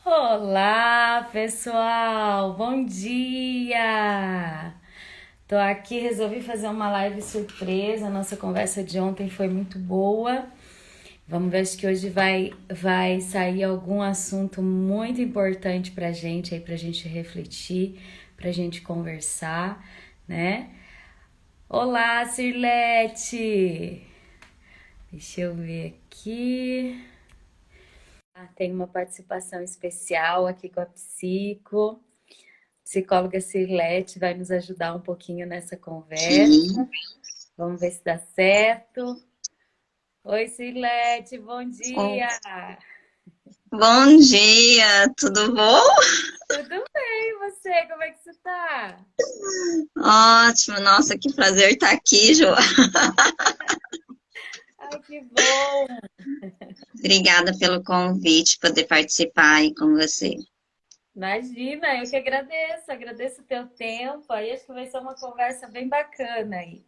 Olá, pessoal! Bom dia! Tô aqui, resolvi fazer uma live surpresa. A nossa conversa de ontem foi muito boa. Vamos ver se que hoje vai sair algum assunto muito importante pra gente aí, pra gente refletir, pra gente conversar, né? Olá, Cirlete! Deixa eu ver aqui. Tem uma participação especial aqui com a psicóloga Cirlete vai nos ajudar um pouquinho nessa conversa. Sim. Vamos ver se dá certo. Oi, Cirlete, bom Oh, dia! bom dia, tudo bom? Tudo bem, e você? Como é que você tá? Ótimo, nossa, que prazer estar aqui, Jo. Ai, que bom! Obrigada pelo convite, poder participar aí com você. Imagina, eu que agradeço o teu tempo. Aí acho que vai ser uma conversa bem bacana aí.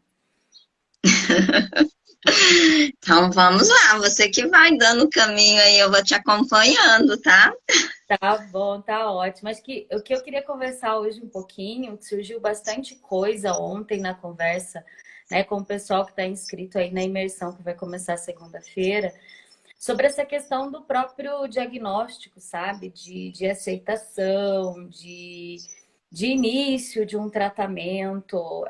Então vamos lá, você que vai dando o caminho aí, eu vou te acompanhando, tá? Tá bom, tá ótimo. Acho que o que eu queria conversar hoje um pouquinho, que surgiu bastante coisa ontem na conversa, né, com o pessoal que está inscrito aí na imersão que vai começar segunda-feira, sobre essa questão do próprio diagnóstico, sabe? De aceitação, de início de um tratamento.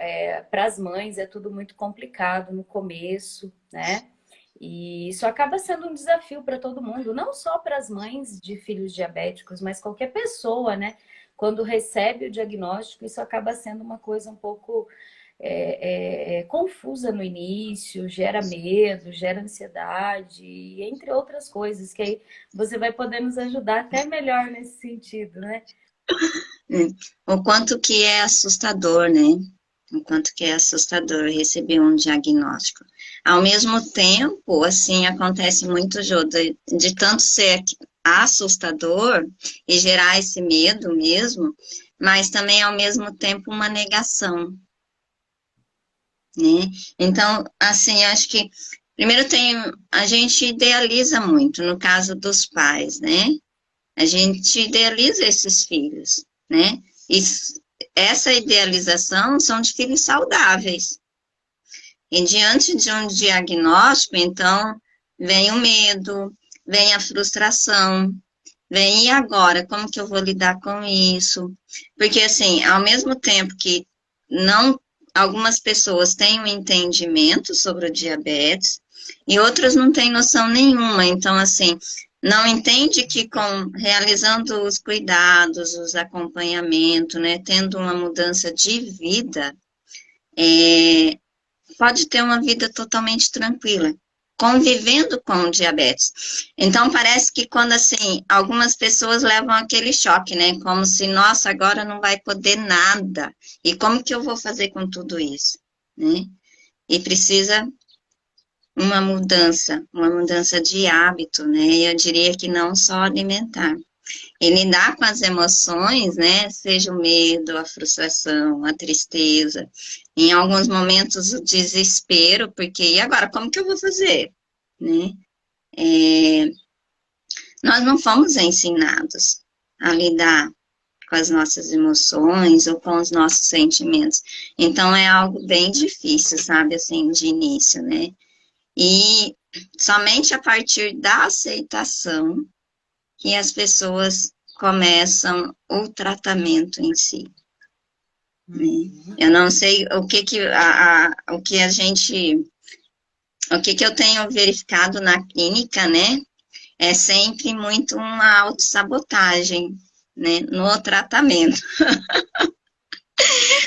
Para as mães é tudo muito complicado no começo, né? E isso acaba sendo um desafio para todo mundo, não só para as mães de filhos diabéticos, mas qualquer pessoa, né? Quando recebe o diagnóstico, isso acaba sendo uma coisa um pouco confusa no início, gera medo, gera ansiedade, entre outras coisas, que aí você vai poder nos ajudar até melhor nesse sentido, né? Hum. O quanto que é assustador, né? O quanto que é assustador receber um diagnóstico. Ao mesmo tempo, assim, acontece muito, Jô, de tanto ser assustador e gerar esse medo mesmo, mas também, ao mesmo tempo, uma negação, né? Então, assim, acho que, primeiro a gente idealiza muito, no caso dos pais, né? A gente idealiza esses filhos, né? E essa idealização são de filhos saudáveis. E diante de um diagnóstico, então, vem o medo, vem a frustração, vem e agora, como que eu vou lidar com isso? Porque, assim, ao mesmo tempo que não, algumas pessoas têm um entendimento sobre o diabetes e outras não têm noção nenhuma. Então, assim, não entende que com realizando os cuidados, os acompanhamentos, né, tendo uma mudança de vida, é, pode ter uma vida totalmente tranquila, convivendo com o diabetes. Então, parece que quando, assim, algumas pessoas levam aquele choque, né? Como se, nossa, agora não vai poder nada. E como que eu vou fazer com tudo isso? Né? E precisa uma mudança de hábito, né? Eu diria que não só alimentar. E lidar com as emoções, né? Seja o medo, a frustração, a tristeza, em alguns momentos o desespero, porque e agora, como que eu vou fazer? Né? É, nós não fomos ensinados a lidar com as nossas emoções ou com os nossos sentimentos. Então é algo bem difícil, sabe, assim, de início, né? E somente a partir da aceitação que as pessoas começam o tratamento em si, né? Uhum. Eu não sei o que eu tenho verificado na clínica, né? É sempre muito uma autossabotagem, né? No tratamento.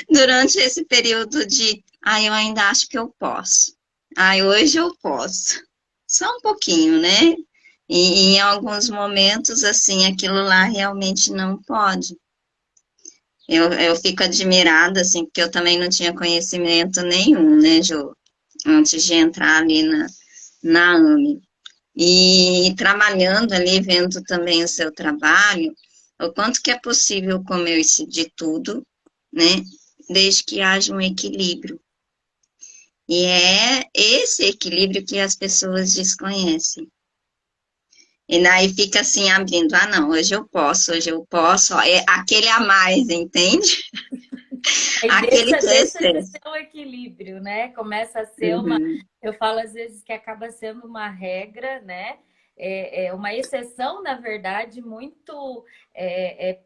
Durante esse período de, eu ainda acho que eu posso. Hoje eu posso. Só um pouquinho, né? E em alguns momentos, assim, aquilo lá realmente não pode. Eu fico admirada, assim, porque eu também não tinha conhecimento nenhum, né, Jô, antes de entrar ali na AME. E trabalhando ali, vendo também o seu trabalho, o quanto que é possível comer-se de tudo, né, desde que haja um equilíbrio. E é esse equilíbrio que as pessoas desconhecem. E daí fica assim, abrindo, ah, não, hoje eu posso, ó, é aquele a mais, entende? Aí Aquele deixa, que é deixa de excesso. ser um equilíbrio, né? Começa a ser uma. Uhum, Eu falo às vezes que acaba sendo uma regra, né? É uma exceção, na verdade, muito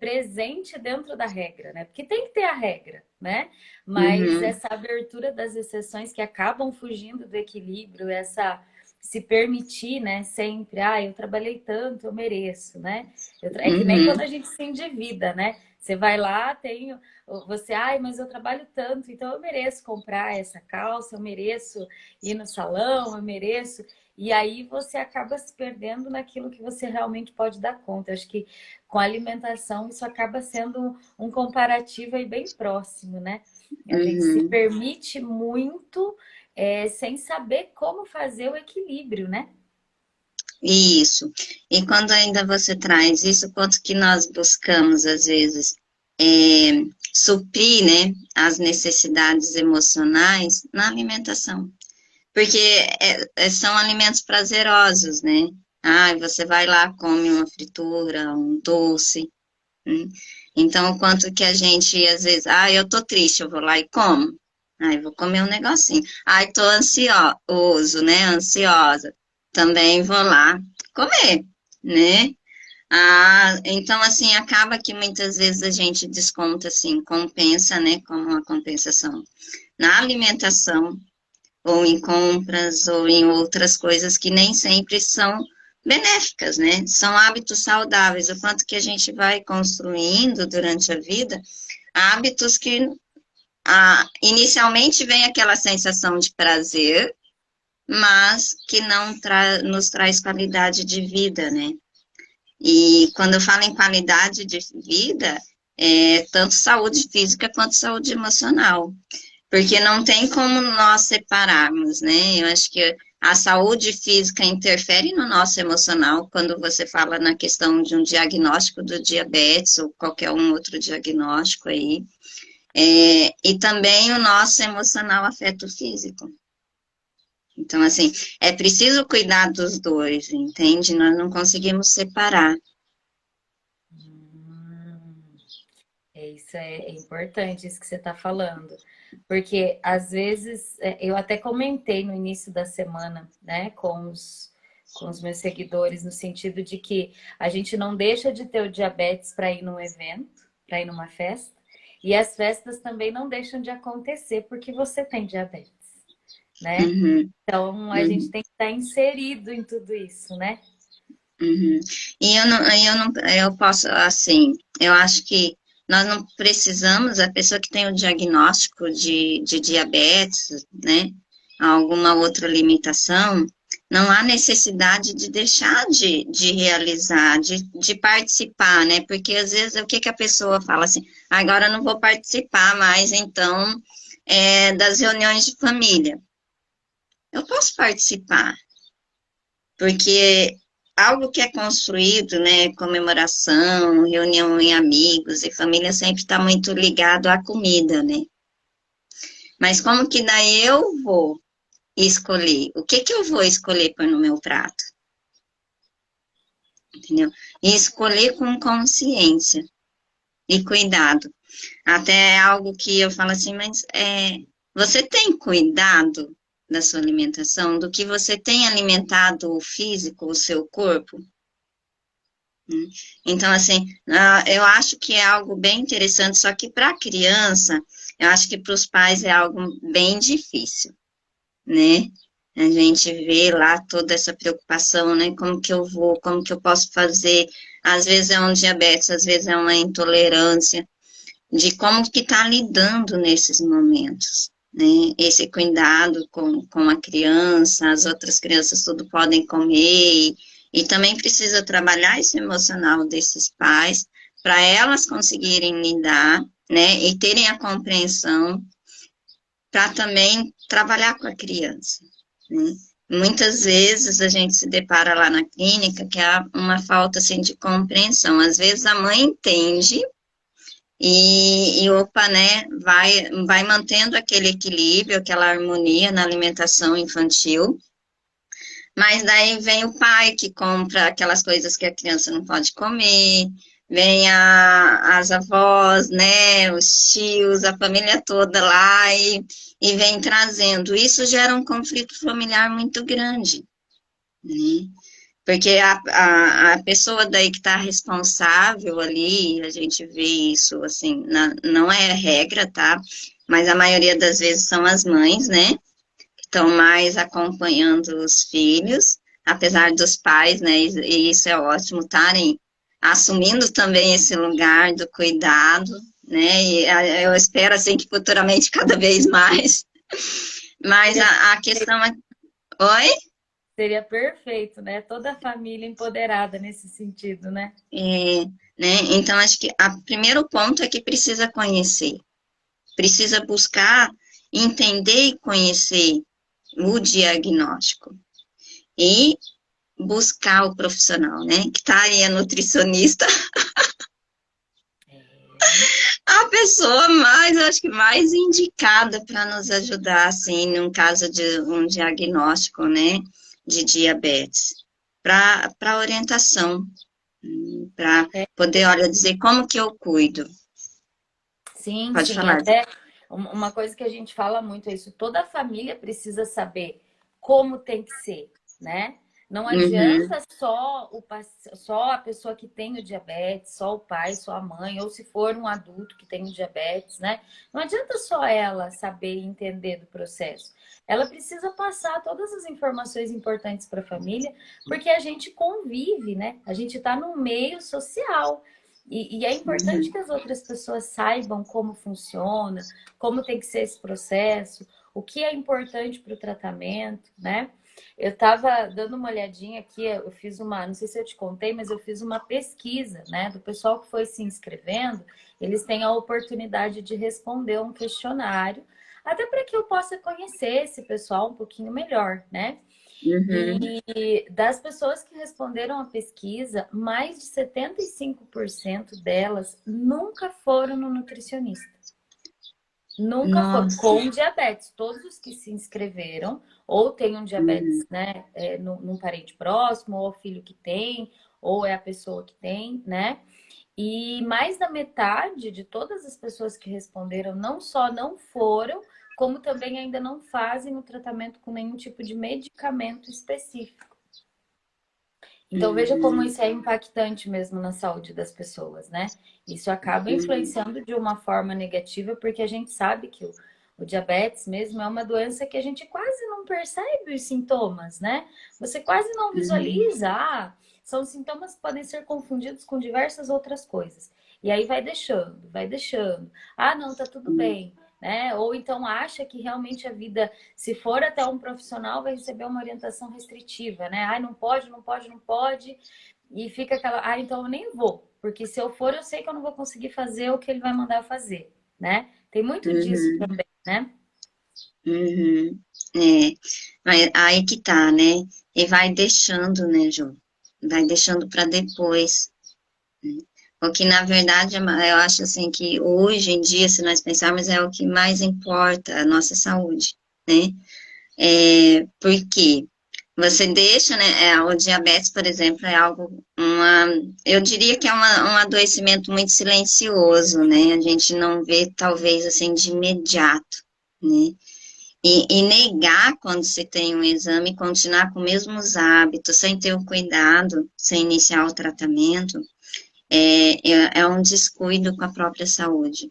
presente dentro da regra, né? Porque tem que ter a regra, né? Mas uhum, essa abertura das exceções que acabam fugindo do equilíbrio, essa se permitir, né? Sempre, eu trabalhei tanto, eu mereço, né? É que nem quando uhum, a gente se endivida, né? Você vai lá, tem você, mas eu trabalho tanto, então eu mereço comprar essa calça, eu mereço ir no salão, eu mereço. E aí você acaba se perdendo naquilo que você realmente pode dar conta. Eu acho que com a alimentação isso acaba sendo um comparativo aí bem próximo, né? A gente se uhum. permite muito sem saber como fazer o equilíbrio, né? Isso. E quando ainda você traz isso, quanto que nós buscamos, às vezes, suprir, né, as necessidades emocionais na alimentação. Porque são alimentos prazerosos, né? Ah, você vai lá, come uma fritura, um doce, né? Então, o quanto que a gente, às vezes, eu tô triste, eu vou lá e como. Eu vou comer um negocinho. Tô ansioso, né? Ansiosa. Também vou lá comer, né? Então, assim, acaba que muitas vezes a gente desconta, assim, compensa, né? Como uma compensação na alimentação, ou em compras, ou em outras coisas que nem sempre são benéficas, né? São hábitos saudáveis, o quanto que a gente vai construindo durante a vida, hábitos que inicialmente vem aquela sensação de prazer, mas que não nos traz qualidade de vida, né? E quando eu falo em qualidade de vida, é tanto saúde física quanto saúde emocional. Porque não tem como nós separarmos, né? Eu acho que a saúde física interfere no nosso emocional quando você fala na questão de um diagnóstico do diabetes ou qualquer um outro diagnóstico aí. E também o nosso emocional afeta o físico. Então, assim, é preciso cuidar dos dois, entende? Nós não conseguimos separar. Hum. Isso é importante, isso que você está falando. Porque, às vezes, eu até comentei no início da semana, né, com os meus seguidores, no sentido de que a gente não deixa de ter o diabetes para ir num evento, para ir numa festa, e as festas também não deixam de acontecer porque você tem diabetes, né? Uhum, Então, a gente uhum, tem que estar inserido em tudo isso, né? uhum. E eu posso, assim, eu acho que nós não precisamos, a pessoa que tem o diagnóstico de diabetes, né, alguma outra limitação, não há necessidade de deixar de realizar, de participar, né, porque às vezes o que que a pessoa fala assim, agora eu não vou participar mais, então, das reuniões de família. Eu posso participar, porque algo que é construído, né, comemoração, reunião em amigos e família sempre está muito ligado à comida, né? Mas como que daí eu vou escolher? O que que eu vou escolher pôr no meu prato? Entendeu? E escolher com consciência e cuidado. Até é algo que eu falo assim, mas você tem cuidado da sua alimentação, do que você tem alimentado o físico, o seu corpo? Então, assim, eu acho que é algo bem interessante, só que para a criança, eu acho que para os pais é algo bem difícil, né? A gente vê lá toda essa preocupação, né? Como que eu vou, como que eu posso fazer? Às vezes é um diabetes, às vezes é uma intolerância, de como que está lidando nesses momentos, né? Esse cuidado com a criança, as outras crianças tudo podem comer, e também precisa trabalhar esse emocional desses pais, para elas conseguirem lidar, né? E terem a compreensão, para também trabalhar com a criança, né? Muitas vezes a gente se depara lá na clínica que há uma falta assim, de compreensão. Às vezes a mãe entende, opa, né, vai mantendo aquele equilíbrio, aquela harmonia na alimentação infantil, Mas daí vem o pai que compra aquelas coisas que a criança não pode comer, vem as avós, né, os tios, a família toda lá e vem trazendo. Isso gera um conflito familiar muito grande, né? Porque a pessoa daí que está responsável ali, a gente vê isso, assim, não é regra, tá? Mas a maioria das vezes são as mães, né? Estão mais acompanhando os filhos, apesar dos pais, né, e isso é ótimo, estarem assumindo também esse lugar do cuidado, né, e eu espero, assim, que futuramente cada vez mais, mas Seria, a questão é... Oi? seria perfeito, né? Toda a família empoderada nesse sentido, né? É, né, então acho que o primeiro ponto é que precisa conhecer, precisa buscar entender e conhecer o diagnóstico, e buscar o profissional, né? Que tá aí a nutricionista, É. a pessoa mais, eu acho que mais indicada para nos ajudar, assim, num caso de um diagnóstico, né? De diabetes, para orientação, para É, poder, olha, dizer como que eu cuido. sim, Pode sim. falar. Até uma coisa que a gente fala muito é isso. Toda a família precisa saber como tem que ser, né? Não Uhum, adianta só a pessoa que tem o diabetes, só o pai, só a mãe, ou se for um adulto que tem o diabetes, né? Não adianta só ela saber e entender do processo. Ela precisa passar todas as informações importantes para a família, porque a gente convive, né? A gente está no meio social. E é importante uhum, que as outras pessoas saibam como funciona, como tem que ser esse processo, o que é importante para o tratamento, né? Eu estava dando uma olhadinha aqui, eu fiz uma, não sei se eu te contei, mas eu fiz uma pesquisa, né, do pessoal que foi se inscrevendo, eles têm a oportunidade de responder um questionário, até para que eu possa conhecer esse pessoal um pouquinho melhor, né? uhum. E das pessoas que responderam a pesquisa, mais de 75% delas nunca foram no nutricionista. Nunca foram Nossa. com diabetes. Todos os que se inscreveram, ou tem um Uhum, diabetes, né, num parente próximo, ou o filho que tem, ou é a pessoa que tem, né? E mais da metade de todas as pessoas que responderam não só não foram, como também ainda não fazem o tratamento com nenhum tipo de medicamento específico. Então veja como uhum, isso é impactante mesmo na saúde das pessoas, né? Isso acaba uhum, influenciando de uma forma negativa, porque a gente sabe que o diabetes mesmo é uma doença que a gente quase não percebe os sintomas, né? Você quase não uhum, visualiza. Ah, são sintomas que podem ser confundidos com diversas outras coisas. E aí vai deixando, vai deixando. Ah, não, tá tudo uhum, bem, né? Ou então acha que realmente a vida, se for até um profissional, vai receber uma orientação restritiva, né? Ai, não pode, não pode, não pode. E fica aquela, ah, então eu nem vou, porque se eu for, eu sei que eu não vou conseguir fazer o que ele vai mandar eu fazer, né? Tem muito disso uhum. também, né? Uhum. É, mas aí que tá, né? E vai deixando, né, Ju? Vai deixando para depois. Porque, na verdade, eu acho assim que hoje em dia, se nós pensarmos, é o que mais importa, a nossa saúde, né? Porque você deixa, né? O diabetes, por exemplo, é algo, eu diria que é um adoecimento muito silencioso, né? A gente não vê, talvez, assim, de imediato, né? E negar quando se tem um exame, continuar com os mesmos hábitos, sem ter o cuidado, sem iniciar o tratamento, é um descuido com a própria saúde,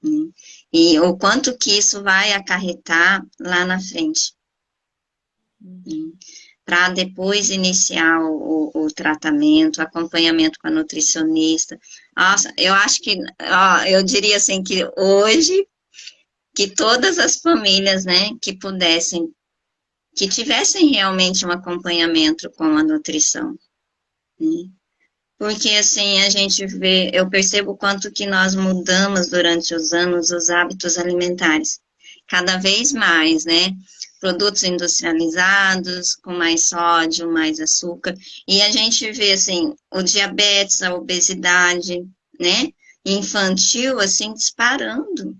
né? E o quanto que isso vai acarretar lá na frente, né? Para depois iniciar o tratamento, acompanhamento com a nutricionista. Nossa, eu acho que, ó, eu diria assim que hoje, que todas as famílias, né, que pudessem que tivessem realmente um acompanhamento com a nutrição, né? Porque assim a gente vê, eu percebo o quanto que nós mudamos durante os anos os hábitos alimentares, cada vez mais, né? Produtos industrializados, com mais sódio, mais açúcar, e a gente vê assim o diabetes, a obesidade, né? Infantil assim disparando.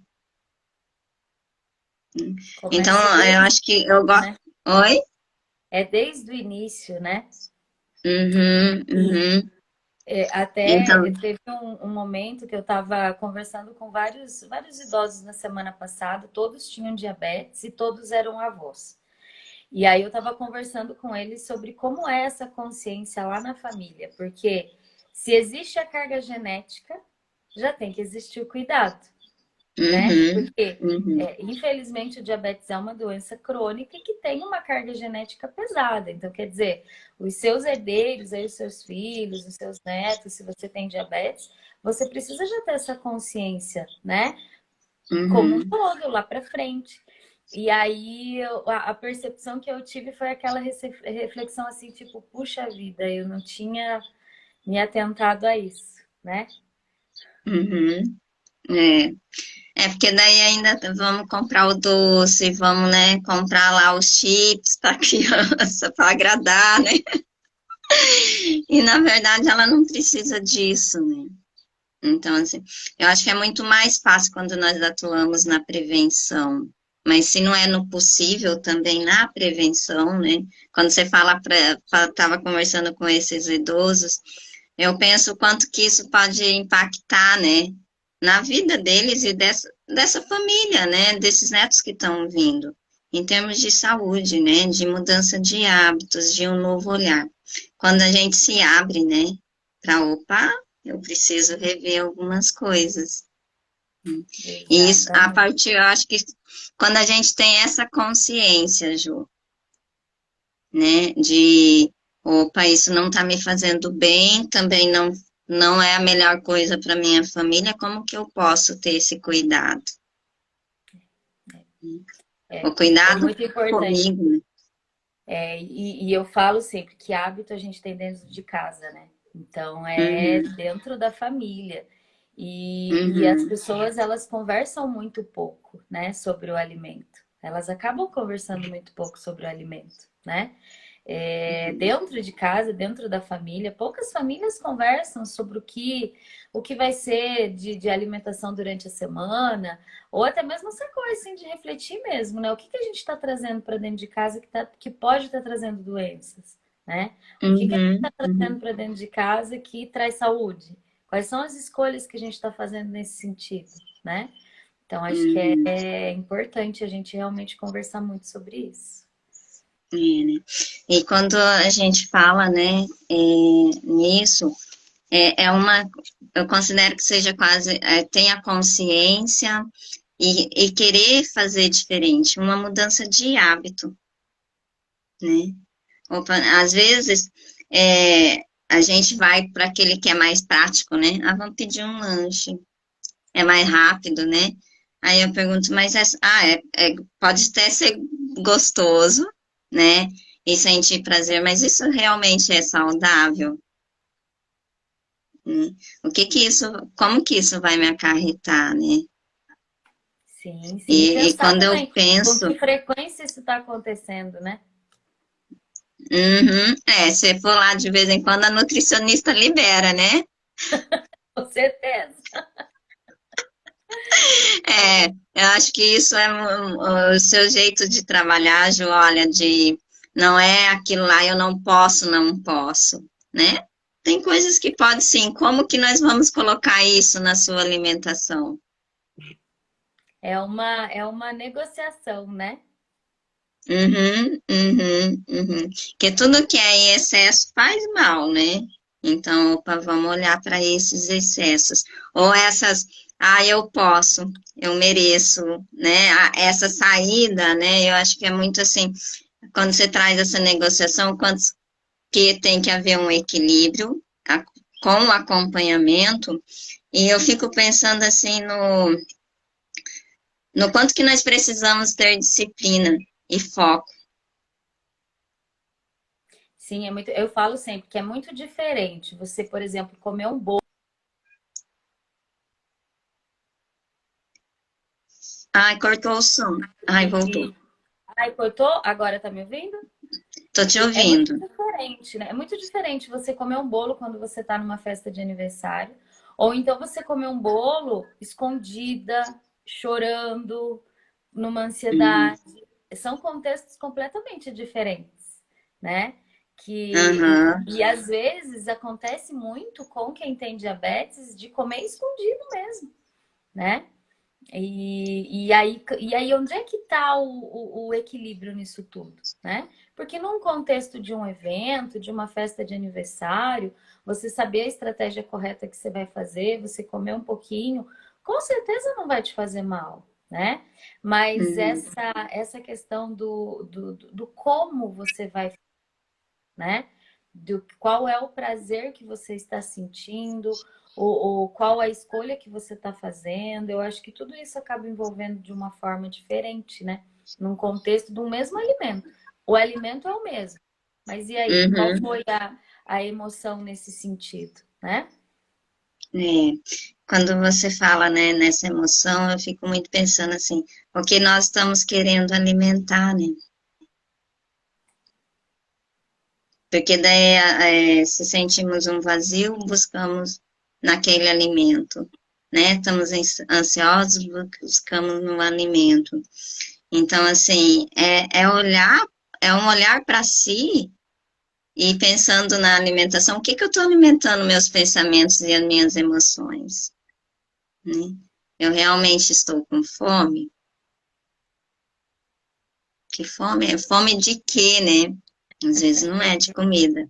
Então Começa eu desde acho que eu gosto. né? Oi? é desde o início, né? Uhum, E uhum. até Então, teve um momento que eu estava conversando com vários idosos na semana passada, todos tinham diabetes e todos eram avós. E aí eu estava conversando com eles sobre como é essa consciência lá na família, porque se existe a carga genética, já tem que existir o cuidado, né? uhum, Porque, uhum, infelizmente, o diabetes é uma doença crônica que tem uma carga genética pesada. Então, quer dizer, os seus herdeiros, aí, os seus filhos, os seus netos, se você tem diabetes, você precisa já ter essa consciência, né? Como um uhum. todo, lá para frente. E aí, a percepção que eu tive foi aquela reflexão assim, tipo, puxa vida, eu não tinha me atentado a isso, né? Uhum. É. É porque daí ainda vamos comprar o doce, vamos, né, comprar lá os chips para criança, para agradar, né? E na verdade ela não precisa disso, né? Então, assim, eu acho que é muito mais fácil quando nós atuamos na prevenção. Mas se não é no possível, também na prevenção, né? Quando você fala estava conversando com esses idosos, eu penso o quanto que isso pode impactar, né? Na vida deles e dessa família, né? Desses netos que estão vindo. Em termos de saúde, né? De mudança de hábitos, de um novo olhar. Quando a gente se abre, né? Para, opa, eu preciso rever algumas coisas. E isso, a Exatamente. partir, eu acho que quando a gente tem essa consciência, Ju, né, de, opa, isso não está me fazendo bem, também não é a melhor coisa para minha família, como que eu posso ter esse cuidado? O É cuidado muito importante. comigo, né? E eu falo sempre que hábito a gente tem dentro de casa, né? Então é Uhum, dentro da família. E as uhum, pessoas elas conversam muito pouco, né, sobre o alimento. Elas acabam conversando muito pouco sobre o alimento, né? uhum, Dentro de casa, dentro da família, poucas famílias conversam sobre o que vai ser de alimentação durante a semana, ou até mesmo essa coisa assim, de refletir mesmo, né? O que a gente está trazendo para dentro de casa que pode estar trazendo doenças, né? O que a gente uhum, está trazendo uhum, para dentro de casa que traz saúde? Quais são as escolhas que a gente está fazendo nesse sentido, né? Então, acho que uhum. é importante a gente realmente conversar muito sobre isso. É, né? E quando a gente fala, né, nisso, eu considero que seja quase, tenha consciência e querer fazer diferente, uma mudança de hábito, né? Opa, às vezes, a gente vai para aquele que é mais prático, né? Ah, vamos pedir um lanche, é mais rápido, né? Aí eu pergunto, mas pode até ser gostoso, né? E sentir prazer, mas isso realmente é saudável? Né? Como que isso vai me acarretar, né? Sim, sim. E E pensar quando eu também com penso, que frequência isso está acontecendo, né? uhum, se for lá de vez em quando, a nutricionista libera, né? Com certeza. Eu acho que isso é o seu jeito de trabalhar, Ju, olha, de não é aquilo lá, eu não posso, né? Tem coisas que pode sim. Como que nós vamos colocar isso na sua alimentação? É uma negociação, né? Uhum, uhum, uhum. Porque tudo que é em excesso faz mal, né? Então, opa, vamos olhar para esses excessos. Ou essas, eu posso, eu mereço, né? Essa saída, né? Eu acho que é muito assim, quando você traz essa negociação, que tem que haver um equilíbrio com o acompanhamento, e eu fico pensando assim no quanto que nós precisamos ter disciplina e foco. Sim, é muito. Eu falo sempre que é muito diferente você, por exemplo, comer um bolo Ai, cortou o som. Ai, voltou. e. Ai, cortou? Agora tá me ouvindo? Tô te É muito ouvindo. diferente, né? É muito diferente você comer um bolo quando você tá numa festa de aniversário, ou então você comer um bolo escondida, chorando, numa Uhum, ansiedade. São contextos completamente diferentes, né? Aham. E às vezes acontece muito com quem tem diabetes de comer escondido mesmo, né? E aí, onde é que está o equilíbrio nisso tudo, né? Porque num contexto de um evento, de uma festa de aniversário, você saber a estratégia correta que você vai fazer, você comer um pouquinho, com certeza não vai te fazer mal, né? Mas Uhum. essa questão do como você vai, né? Do qual é o prazer que você está sentindo, ou qual a escolha que você está fazendo. Eu acho que tudo isso acaba envolvendo de uma forma diferente, né? Num contexto do mesmo alimento. O alimento é o mesmo. Mas e aí, qual Uhum. foi a emoção nesse sentido, né? É. Quando você fala, né, nessa emoção, eu fico muito pensando assim, o que nós estamos querendo alimentar, né? Porque daí, se sentimos um vazio, buscamos naquele alimento, né? Estamos ansiosos, buscamos no alimento. Então, assim, é um olhar para si e pensando na alimentação, o que que eu estou alimentando meus pensamentos e as minhas emoções, né? Eu realmente estou com fome? Que fome? É fome de quê, né? Às vezes não é de comida.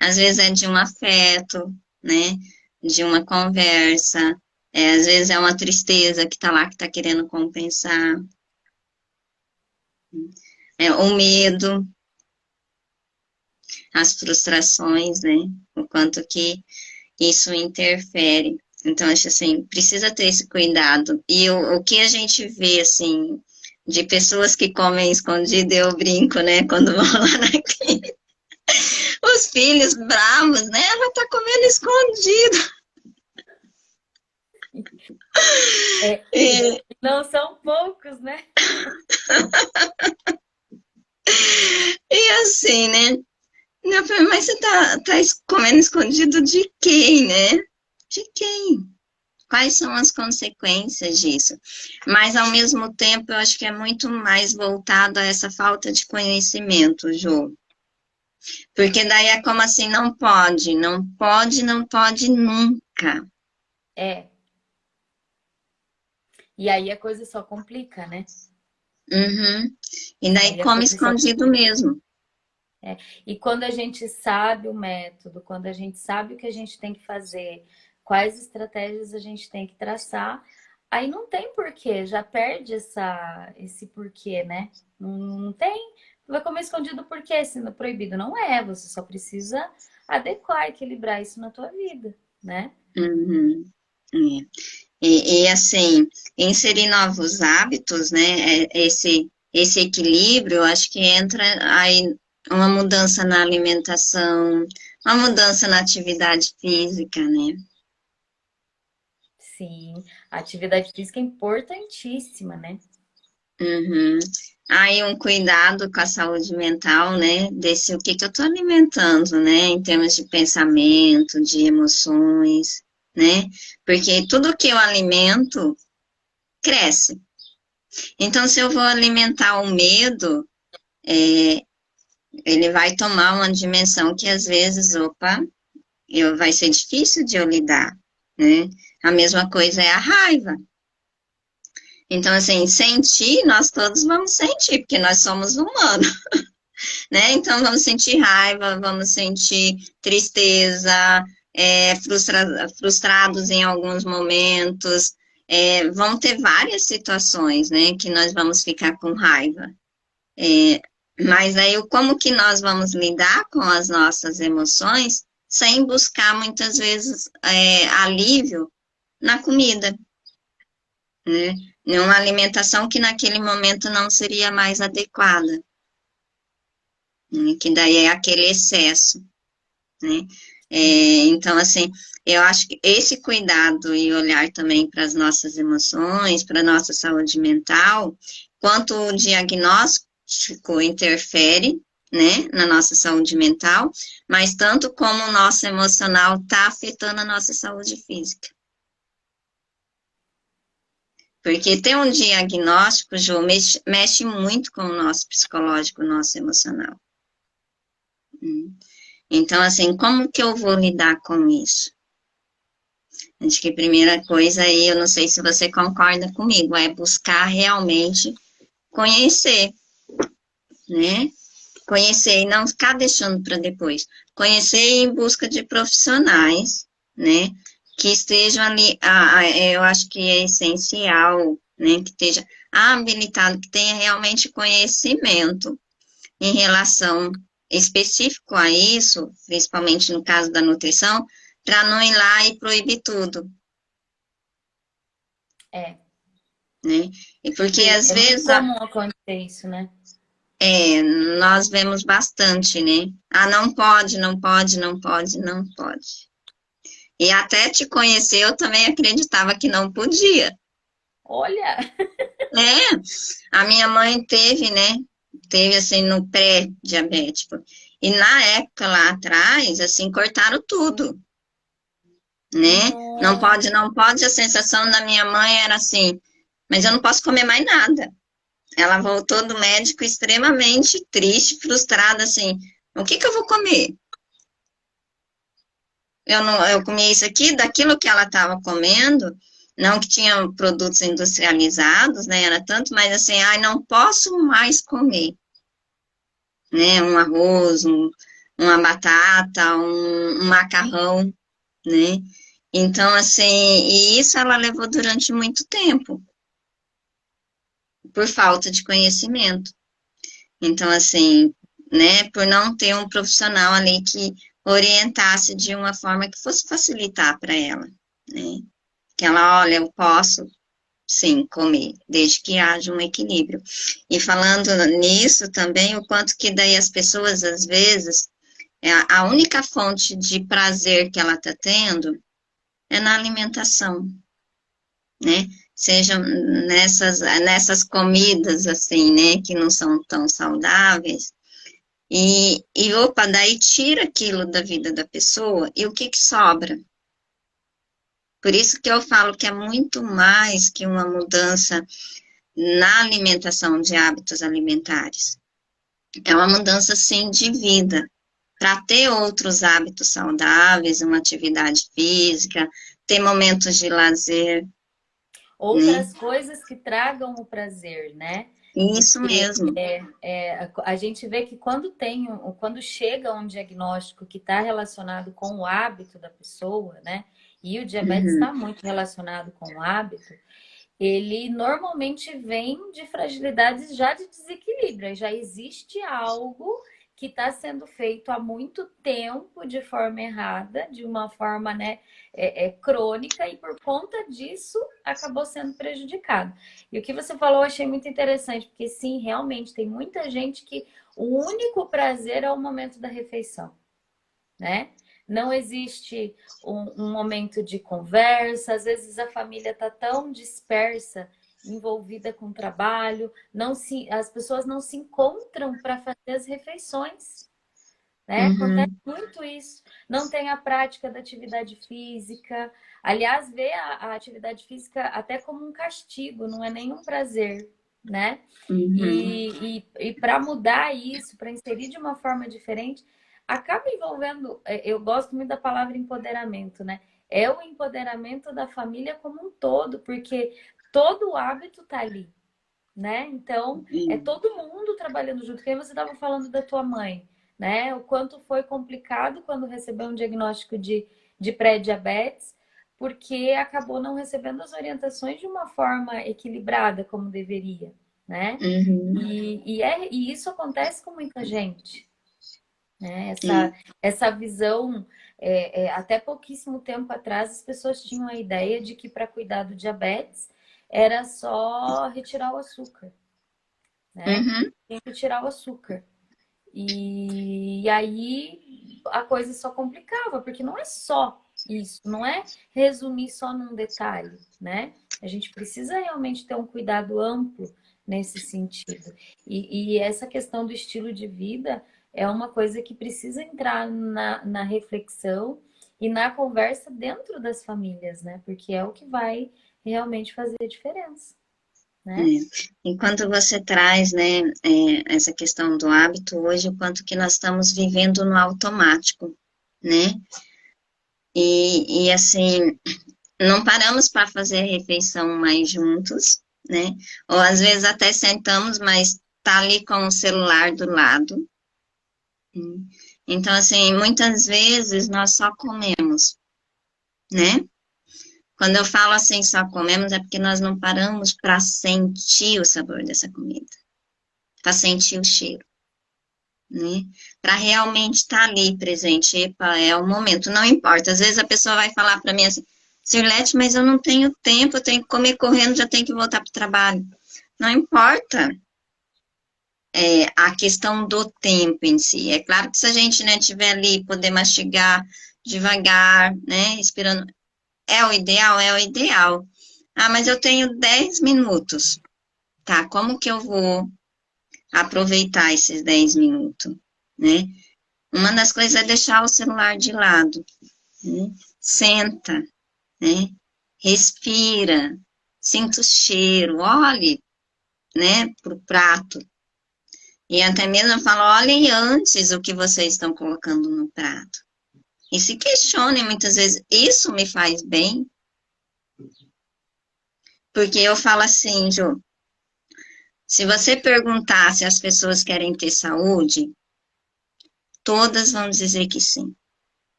Às vezes é de um afeto, né? De uma conversa. Às vezes é uma tristeza que está lá, que está querendo compensar. O medo, as frustrações, né? O quanto que isso interfere. Então, acho assim, precisa ter esse cuidado. E o que a gente vê, assim, de pessoas que comem escondido, eu brinco, né? Quando vão lá na clínica, os filhos bravos, né? Ela tá comendo escondido. É, E, não são poucos, né? e assim, né? Eu falei, mas você tá comendo escondido de quem, né? De quem? Quais são as consequências disso? Mas, ao mesmo tempo, eu acho que é muito mais voltado a essa falta de conhecimento, Jô. Porque daí é como assim, não pode, não pode, não pode nunca. É. E aí a coisa só complica, né? Uhum. E daí Aí a come coisa só escondido mesmo. É. E quando a gente sabe o método, quando a gente sabe o que a gente tem que fazer, quais estratégias a gente tem que traçar, aí não tem porquê, já perde esse porquê, né? Não tem. Vai comer escondido por quê? Sendo proibido. Não é, você só precisa adequar, equilibrar isso na tua vida, né? Uhum. É. Assim, inserir novos hábitos, né? Esse equilíbrio, eu acho que entra aí uma mudança na alimentação, uma mudança na atividade física, né? Sim, a atividade física é importantíssima, né? Uhum. Aí um cuidado com a saúde mental, né? Desse o que que eu estou alimentando, né? Em termos de pensamento, de emoções, né? Porque tudo que eu alimento cresce. Então, se eu vou alimentar o medo, é, ele vai tomar uma dimensão que às vezes, opa, vai ser difícil de eu lidar, né? A mesma coisa é a raiva. Então, assim, sentir, nós todos vamos sentir, porque nós somos humanos, né? Então, vamos sentir raiva, vamos sentir tristeza, frustrados em alguns momentos, vão ter várias situações, né, que nós vamos ficar com raiva. É, mas aí, como que nós vamos lidar com as nossas emoções sem buscar, muitas vezes, alívio na comida, né? Em uma alimentação que naquele momento não seria mais adequada, né? Que daí é aquele excesso, né? Então, assim, eu acho que esse cuidado e olhar também para as nossas emoções, para a nossa saúde mental, quanto o diagnóstico interfere, né, na nossa saúde mental, mas tanto como o nosso emocional está afetando a nossa saúde física. Porque ter um diagnóstico, Ju, mexe muito com o nosso psicológico, o nosso emocional. Então, assim, como que eu vou lidar com isso? Acho que a primeira coisa aí, eu não sei se você concorda comigo, é buscar realmente conhecer, né? Conhecer e não ficar deixando para depois. Conhecer em busca de profissionais, né? Que estejam ali, eu acho que é essencial, né? Que esteja habilitado, que tenha realmente conhecimento em relação específico a isso, principalmente no caso da nutrição, para não ir lá e proibir tudo, É, né? E porque porque às é muito vezes comum acontecer isso, né? nós vemos bastante, né? Ah, não pode, não pode, não pode, não pode. E até te conhecer, eu também acreditava que não podia. Olha, É, a minha mãe teve, né? Teve assim no pré-diabético. E na época lá atrás, assim, cortaram tudo, né? Não nossa, pode, não pode. A sensação da minha mãe era assim, mas eu não posso comer mais nada. Ela voltou do médico extremamente triste, frustrada, assim, o que que eu vou comer? Eu não, eu comia isso aqui, daquilo que ela estava comendo, não que tinha produtos industrializados, né? Era tanto, mas assim, ai, não posso mais comer, né? Um arroz, uma batata, um macarrão, né? Então, assim, e isso ela levou durante muito tempo, por falta de conhecimento. Então, assim, né, por não ter um profissional ali que orientasse de uma forma que fosse facilitar para ela, né? Que ela, olha, eu posso sim comer, desde que haja um equilíbrio. E falando nisso também, o quanto que daí as pessoas, às vezes, a única fonte de prazer que ela está tendo é na alimentação, né? Sejam nessas comidas, assim, né, que não são tão saudáveis, opa, daí tira aquilo da vida da pessoa, e o que que sobra? Por isso que eu falo que é muito mais que uma mudança na alimentação de hábitos alimentares. É uma mudança, sim, de vida, para ter outros hábitos saudáveis, uma atividade física, ter momentos de lazer, né? outras coisas que tragam o prazer, né? Isso Porque mesmo. a gente vê que quando chega um diagnóstico que está relacionado com o hábito da pessoa, né? E o diabetes Uhum, está muito relacionado com o hábito, ele normalmente vem de fragilidades já de desequilíbrio. Já existe algo que está sendo feito há muito tempo de forma errada, de uma forma, né, crônica, e por conta disso acabou sendo prejudicado. E o que você falou eu achei muito interessante, porque sim, realmente tem muita gente que o único prazer é o momento da refeição, né? Não existe um momento de conversa, às vezes a família está tão dispersa, envolvida com o trabalho, as pessoas não se encontram para fazer as refeições, né? Acontece uhum, muito isso. Não tem a prática da atividade física. Aliás, vê a atividade física até como um castigo, não é nenhum prazer, né? uhum. E para mudar isso, para inserir de uma forma diferente, acaba envolvendo. Eu gosto muito da palavra empoderamento, né? É o empoderamento da família como um todo, porque todo o hábito está ali, né? Então, é todo mundo trabalhando junto. Quem você estava falando da tua mãe, né? O quanto foi complicado quando recebeu um diagnóstico de pré-diabetes, porque acabou não recebendo as orientações de uma forma equilibrada como deveria, né? Uhum, E isso acontece com muita gente, né? sim. Essa visão, até pouquíssimo tempo atrás, as pessoas tinham a ideia de que para cuidar do diabetes era só retirar o açúcar, né? Uhum, Tem que tirar o açúcar. E aí a coisa só complicava, porque não é só isso, não é resumir só num detalhe, né? A gente precisa realmente ter um cuidado amplo nesse sentido. E essa questão do estilo de vida é uma coisa que precisa entrar na reflexão e na conversa dentro das famílias, né? Porque é o que vai realmente fazer a diferença. né? É. Enquanto você traz, né, essa questão do hábito hoje, o quanto que nós estamos vivendo no automático, né? E assim, não paramos para fazer a refeição mais juntos, né? Ou às vezes até sentamos, mas tá ali com o celular do lado. Então, assim, muitas vezes nós só comemos, né? Quando eu falo assim, só comemos, é porque nós não paramos para sentir o sabor dessa comida, para sentir o cheiro, né? Para realmente estar ali presente. Epa, é o momento, não importa. Às vezes a pessoa vai falar para mim assim, Sirlete, mas eu não tenho tempo, eu tenho que comer correndo, já tenho que voltar para o trabalho. Não importa a questão do tempo em si. É claro que se a gente, né, tiver ali, poder mastigar devagar, né, esperando, é o ideal, é o ideal. Ah, mas eu tenho 10 minutos, tá? Como que eu vou aproveitar esses 10 minutos, né? Uma das coisas é deixar o celular de lado, né? Senta, né? Respira, sinta o cheiro, olhe, né, pro prato. E até mesmo eu falo, olhem antes o que vocês estão colocando no prato. E se questionem muitas vezes, isso me faz bem? Porque eu falo assim, Jô, se você perguntar se as pessoas querem ter saúde, todas vão dizer que sim.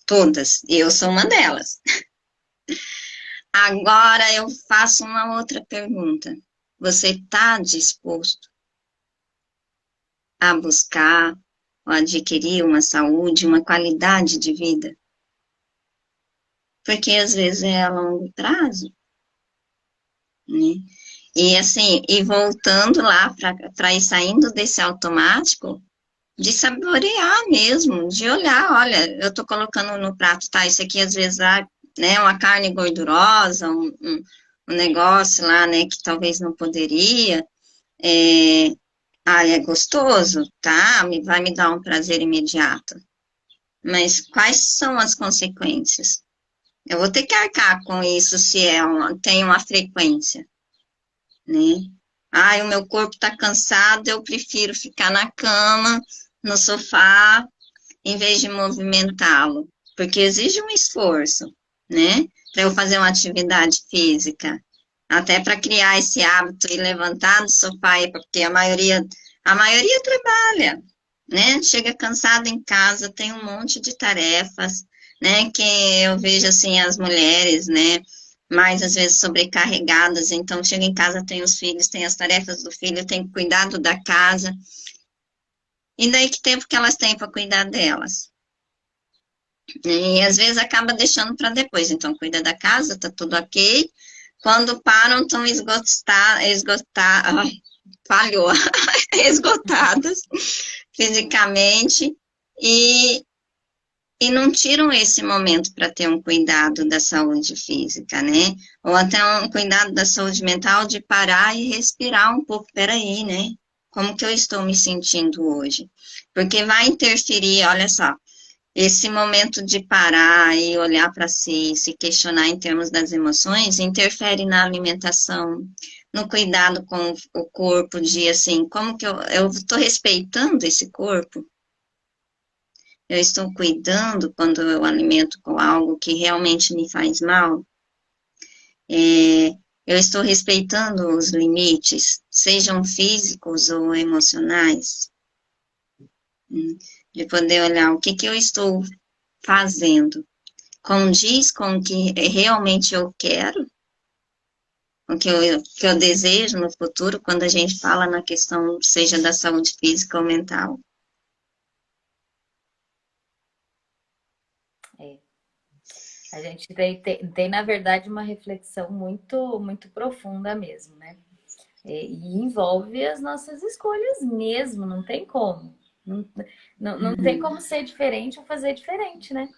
Todas. Eu sou uma delas. Agora eu faço uma outra pergunta. Você está disposto a buscar ou adquirir uma saúde, uma qualidade de vida? Porque às vezes é a longo prazo, né? E assim, e voltando lá para ir saindo desse automático, de saborear mesmo, de olhar, olha, eu tô colocando no prato, tá, isso aqui às vezes né, uma carne gordurosa, um negócio lá, né, que talvez não poderia, é, é gostoso, tá, vai me dar um prazer imediato, mas quais são as consequências? Eu vou ter que arcar com isso se tem uma frequência, né? Ai, o meu corpo tá cansado, eu prefiro ficar na cama, no sofá, em vez de movimentá-lo, porque exige um esforço, né? Para eu fazer uma atividade física, até para criar esse hábito e levantar do sofá, porque a maioria trabalha, né? Chega cansado em casa, tem um monte de tarefas, né? Que eu vejo assim as mulheres, né? Mais às vezes sobrecarregadas, então chega em casa, tem os filhos, tem as tarefas do filho, tem cuidado da casa. E daí que tempo que elas têm para cuidar delas? E às vezes acaba deixando para depois. Então, cuida da casa, tá tudo ok. Quando param, estão falhou, esgotadas fisicamente e, e não tiram esse momento para ter um cuidado da saúde física, né? Ou até um cuidado da saúde mental de parar e respirar um pouco. Peraí, né? Como que eu estou me sentindo hoje? Porque vai interferir, olha só, esse momento de parar e olhar para si, se questionar em termos das emoções, interfere na alimentação, no cuidado com o corpo, de assim, como que eu estou respeitando esse corpo? Eu estou cuidando quando eu alimento com algo que realmente me faz mal? É, eu estou respeitando os limites, sejam físicos ou emocionais? De poder olhar o que eu estou fazendo condiz com o que realmente eu quero, o que eu desejo no futuro, quando a gente fala na questão, seja da saúde física ou mental. É. A gente tem, na verdade, uma reflexão muito, muito profunda mesmo, né? E envolve as nossas escolhas mesmo, não tem como. Não tem como ser diferente ou fazer diferente, né?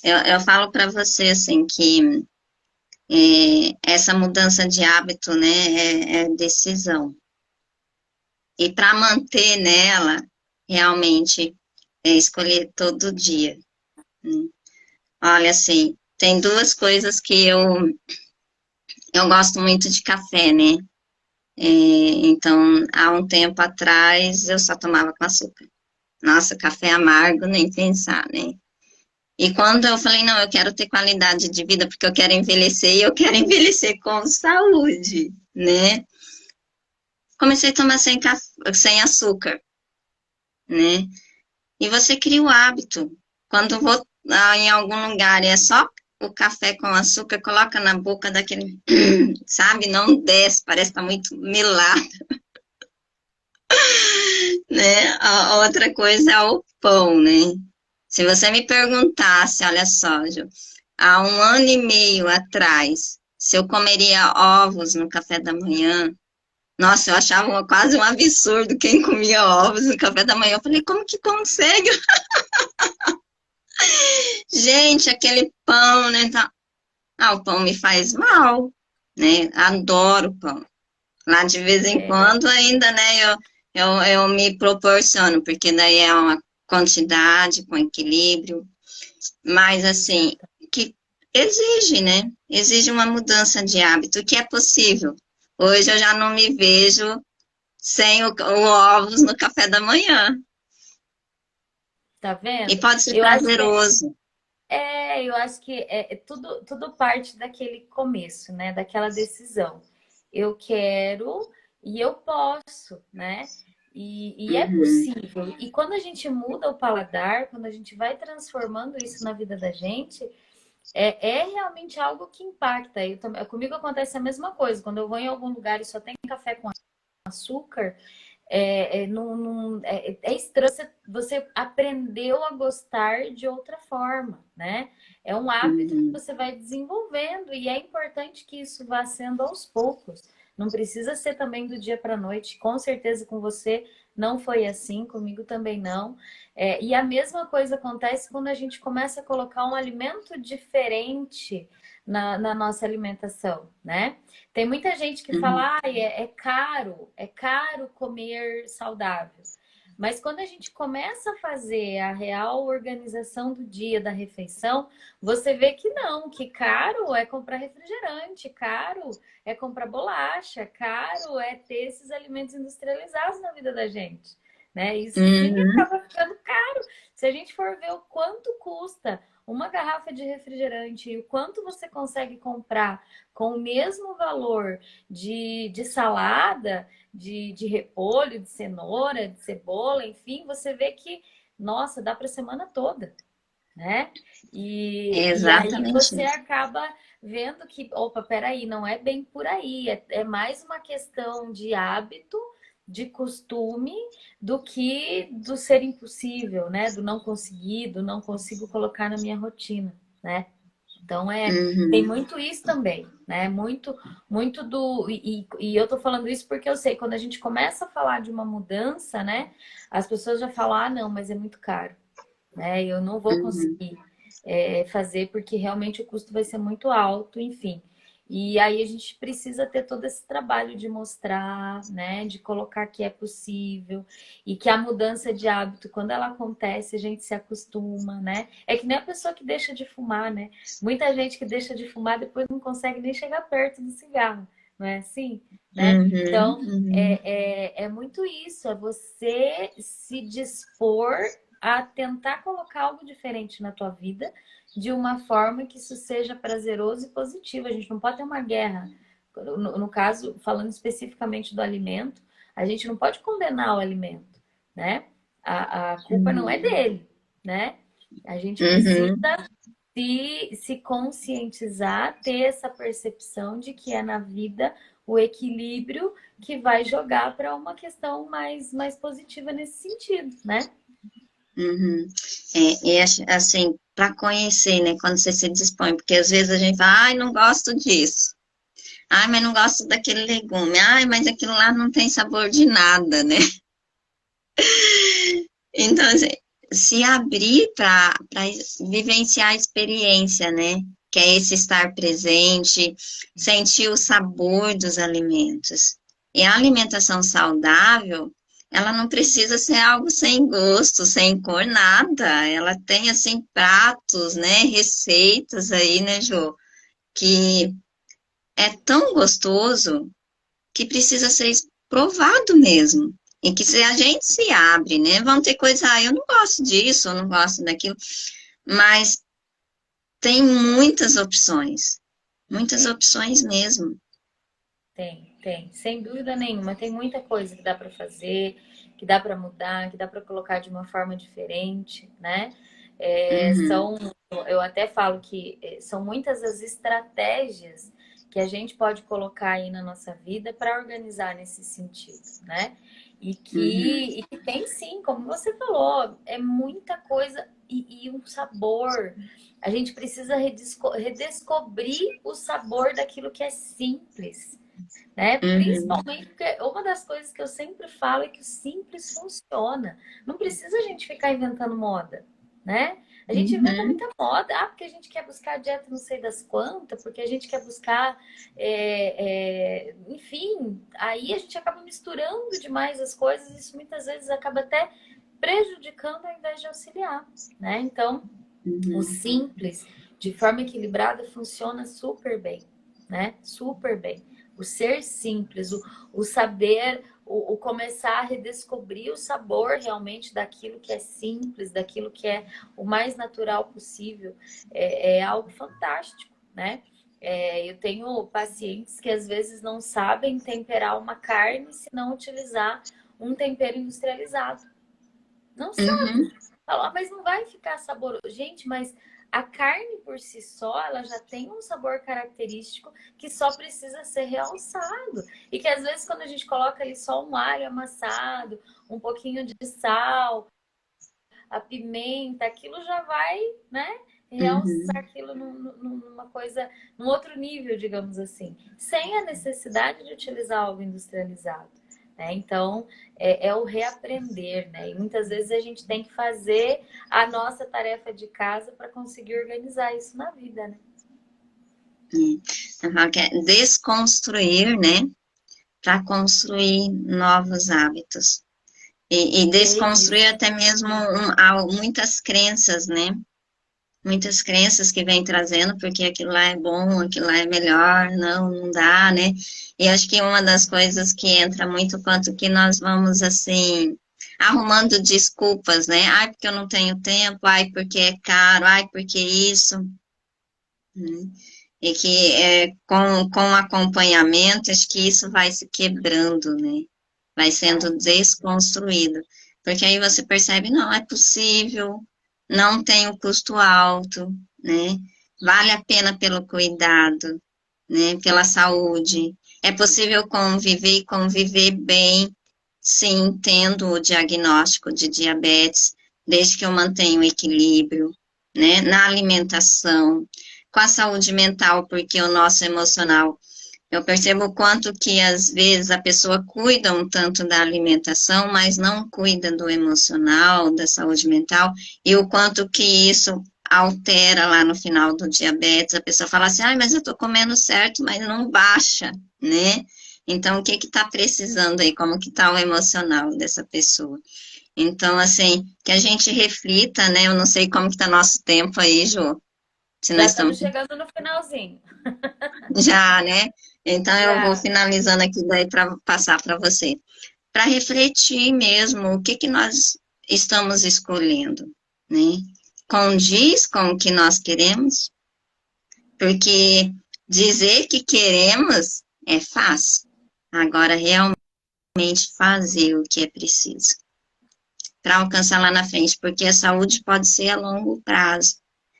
É, eu falo para você, assim, que essa mudança de hábito, né, é decisão. E para manter nela, realmente, é escolher todo dia. Olha, assim, tem duas coisas que eu eu gosto muito de café, né? Então, há um tempo atrás, eu só tomava com açúcar. Nossa, café amargo, nem pensar, né? E quando eu falei, não, eu quero ter qualidade de vida, porque eu quero envelhecer, e eu quero envelhecer com saúde, né? Comecei a tomar sem açúcar, né? E você cria o hábito. Quando vou em algum lugar e é só o café com açúcar, coloca na boca daquele, sabe? Não desce, parece que tá muito melado, né? A outra coisa é o pão, né? Se você me perguntasse, olha só, Ju, há um ano e meio atrás, se eu comeria ovos no café da manhã, nossa, eu achava quase um absurdo quem comia ovos no café da manhã. Eu falei, como que consegue? Gente, aquele pão, né? Ah, o pão me faz mal, né? Adoro pão. Lá de vez em É, quando ainda, né? Eu me proporciono, porque daí é uma quantidade com equilíbrio. Mas, assim, exata. que exige, né? Exige uma mudança de hábito, que é possível. Hoje eu já não me vejo sem o ovos no café da manhã. Tá E vendo? pode ser Eu acho que prazeroso. eu acho que tudo parte daquele começo, né? Daquela decisão. Eu quero e eu posso, né? E é Uhum, possível. E quando a gente muda o paladar, quando a gente vai transformando isso na vida da gente, é realmente algo que impacta. Comigo acontece a mesma coisa. Quando eu vou em algum lugar e só tem café com açúcar, é estranho, você aprendeu a gostar de outra forma, né? É um hábito que uhum, você vai desenvolvendo e é importante que isso vá sendo aos poucos. Não precisa ser também do dia para a noite. Com certeza com você não foi assim, comigo também não. E a mesma coisa acontece quando a gente começa a colocar um alimento diferente na nossa alimentação, né? Tem muita gente que uhum, fala, é caro comer saudável. Mas quando a gente começa a fazer a real organização do dia da refeição, você vê que não, que caro é comprar refrigerante, caro é comprar bolacha, caro é ter esses alimentos industrializados na vida da gente. Né? Isso sim uhum, acaba ficando caro. Se a gente for ver o quanto custa uma garrafa de refrigerante e o quanto você consegue comprar com o mesmo valor de salada, de repolho, de cenoura, de cebola, enfim, você vê que, nossa, dá para a semana toda, né? é E aí exatamente você isso. acaba vendo que, opa, peraí, não é bem por aí, é mais uma questão de hábito, de costume, do que do ser impossível, né? Do não conseguir, do não consigo colocar na minha rotina, né? Então tem Uhum, muito isso também, né? Muito do. E eu tô falando isso porque eu sei, quando a gente começa a falar de uma mudança, né? As pessoas já falam, ah, não, mas é muito caro, né? Eu não vou uhum, conseguir fazer porque realmente o custo vai ser muito alto, enfim. E aí a gente precisa ter todo esse trabalho de mostrar, né, de colocar que é possível e que a mudança de hábito, quando ela acontece, a gente se acostuma, né? É que nem a pessoa que deixa de fumar, né? Muita gente que deixa de fumar depois não consegue nem chegar perto do cigarro, não é assim, né? uhum, Então, uhum, é muito isso, é você se dispor a tentar colocar algo diferente na tua vida de uma forma que isso seja prazeroso e positivo. A gente não pode ter uma guerra. No caso, falando especificamente do alimento, a gente não pode condenar o alimento, né? A culpa não é uhum, dele, né? A gente precisa uhum, se conscientizar, ter essa percepção de que é na vida o equilíbrio que vai jogar para uma questão mais positiva nesse sentido, né? uhum. Assim, para conhecer, né, quando você se dispõe, porque às vezes a gente fala, ai, não gosto disso, ai, mas não gosto daquele legume, ai, mas aquilo lá não tem sabor de nada, né? Então, assim, se abrir para vivenciar a experiência, né? Que é esse estar presente, sentir o sabor dos alimentos. E a alimentação saudável, ela não precisa ser algo sem gosto, sem cor, nada. Ela tem, assim, pratos, né? Receitas aí, né, Jô? Que é tão gostoso que precisa ser provado mesmo. E que se a gente se abre, né? Vão ter coisas, eu não gosto disso, eu não gosto daquilo, mas tem muitas Tem, opções mesmo. tem. Sem dúvida nenhuma. Tem muita coisa que dá para fazer, que dá para mudar, que dá para colocar de uma forma diferente, né? Uhum, São, eu até falo que são muitas as estratégias que a gente pode colocar aí na nossa vida para organizar nesse sentido, né? uhum, E que tem sim, como você falou, é muita coisa e um sabor. A gente precisa redescobrir o sabor daquilo que é simples, né? uhum, Principalmente porque uma das coisas que eu sempre falo é que o simples funciona. Não precisa a gente ficar inventando moda, né? A gente inventa uhum, muita moda, porque a gente quer buscar dieta não sei das quantas, porque a gente quer buscar, enfim, aí a gente acaba misturando demais as coisas, e isso muitas vezes acaba até prejudicando ao invés de auxiliar, né? Então, o uhum, simples, de forma equilibrada, funciona super bem, né? Super bem. O ser simples, o saber, o começar a redescobrir o sabor realmente daquilo que é simples, daquilo que é o mais natural possível, é algo fantástico, né? Eu tenho pacientes que às vezes não sabem temperar uma carne se não utilizar um tempero industrializado. Não uhum, sabe. Fala, mas não vai ficar saboroso. Gente, mas a carne por si só, ela já tem um sabor característico que só precisa ser realçado. E que às vezes quando a gente coloca ali só um alho amassado, um pouquinho de sal, a pimenta, aquilo já vai, né? Realçar uhum. aquilo numa coisa, num outro nível, digamos assim, sem a necessidade de utilizar algo industrializado. Né? Então, é o reaprender, né? E muitas vezes a gente tem que fazer a nossa tarefa de casa para conseguir organizar isso na vida, né? Eu falo que é desconstruir, né, para construir novos hábitos. E desconstruir Isso. até mesmo muitas crenças, né? Muitas crenças que vem trazendo, porque aquilo lá é bom, aquilo lá é melhor, não, não dá, né? E acho que uma das coisas que entra muito quanto que nós vamos, assim, arrumando desculpas, né? Ai, porque eu não tenho tempo, ai, porque é caro, ai, porque isso, né? E que com acompanhamento, acho que isso vai se quebrando, né? Vai Vai. sendo desconstruído. Porque aí você percebe, não, é possível, não tem um custo alto, né? Vale a pena pelo cuidado, né? Pela saúde. É possível conviver e conviver bem, sim, tendo o diagnóstico de diabetes, desde que eu mantenha o equilíbrio, né? Na alimentação, com a saúde mental, porque o nosso emocional, eu percebo o quanto que às vezes a pessoa cuida um tanto da alimentação, mas não cuida do emocional, da saúde mental, e o quanto que isso altera lá no final do diabetes. A pessoa fala assim, ai, mas eu tô comendo certo, mas não baixa, né? Então, o que que tá precisando aí? Como que tá o emocional dessa pessoa? Então, assim, que a gente reflita, né? Eu não sei como que tá nosso tempo aí, Jô, se nós Já estamos estamos chegando no finalzinho. já, né? Então eu vou Já. finalizando aqui daí para passar para você. Para refletir mesmo o que que nós estamos escolhendo, né? Condiz com o que nós queremos, porque dizer que queremos é fácil. Agora realmente fazer o que é preciso para alcançar lá na frente, porque a saúde pode ser a longo prazo.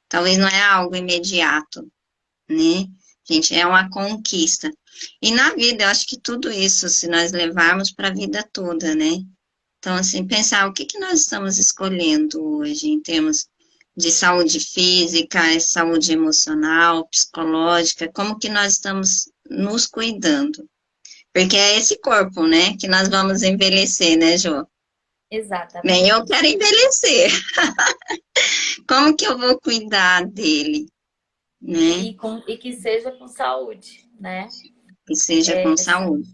Talvez não é algo imediato, né? Gente, é uma conquista. E na vida, eu acho que tudo isso, se nós levarmos para a vida toda, né? Então, assim, pensar o que que nós estamos escolhendo hoje em termos de saúde física, saúde emocional, psicológica, como que nós estamos nos cuidando. Porque é esse corpo, né, que nós vamos envelhecer, né, Jô? Bem, eu Exatamente. quero envelhecer. Como que eu vou cuidar dele, né? E que seja com saúde, né? Que seja com Essa, saúde.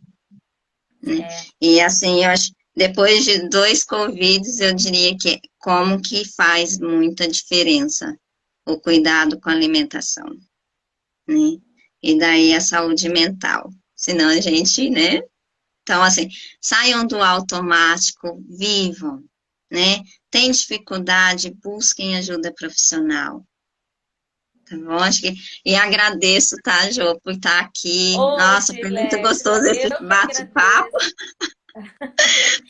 Né? E assim, eu acho, depois de 2 Covids, eu diria que como que faz muita diferença o cuidado com a alimentação, né? e daí a saúde mental. Senão a gente, né? Então, assim, saiam do automático, vivam, né? Tem dificuldade, busquem ajuda profissional. Tá bom? E agradeço, tá, Jô, por estar aqui. Ô, Nossa, foi muito gostoso Gilésima, esse eu que bate-papo. agradeço.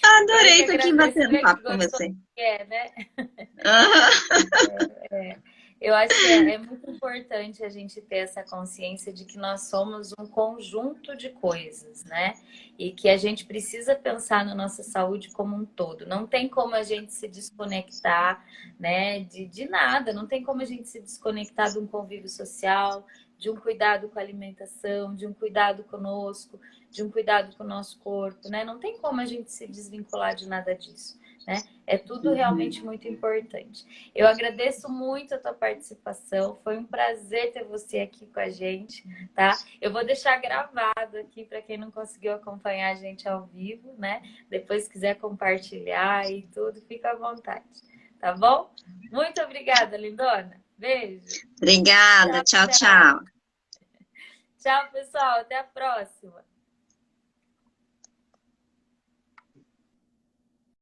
Eu Adorei que estar aqui agradeço. batendo Vê que papo com gostoso você. que é, né? Aham. É, eu acho que é muito importante a gente ter essa consciência de que nós somos um conjunto de coisas, né? E que a gente precisa pensar na nossa saúde como um todo. Não tem como a gente se desconectar, né, de nada. Não tem como a gente se desconectar de um convívio social, de um cuidado com a alimentação, de um cuidado conosco, de um cuidado com o nosso corpo, né? Não tem como a gente se desvincular de nada disso, né? É tudo realmente muito importante. Eu agradeço muito a tua participação. Foi um prazer ter você aqui com a gente, tá? Eu vou deixar gravado aqui para quem não conseguiu acompanhar a gente ao vivo, né? Depois quiser compartilhar e tudo, fica à vontade, tá bom? Muito obrigada, lindona. Beijo. Obrigada, Tchau, tchau, tchau. tchau. Tchau, pessoal. Até a próxima.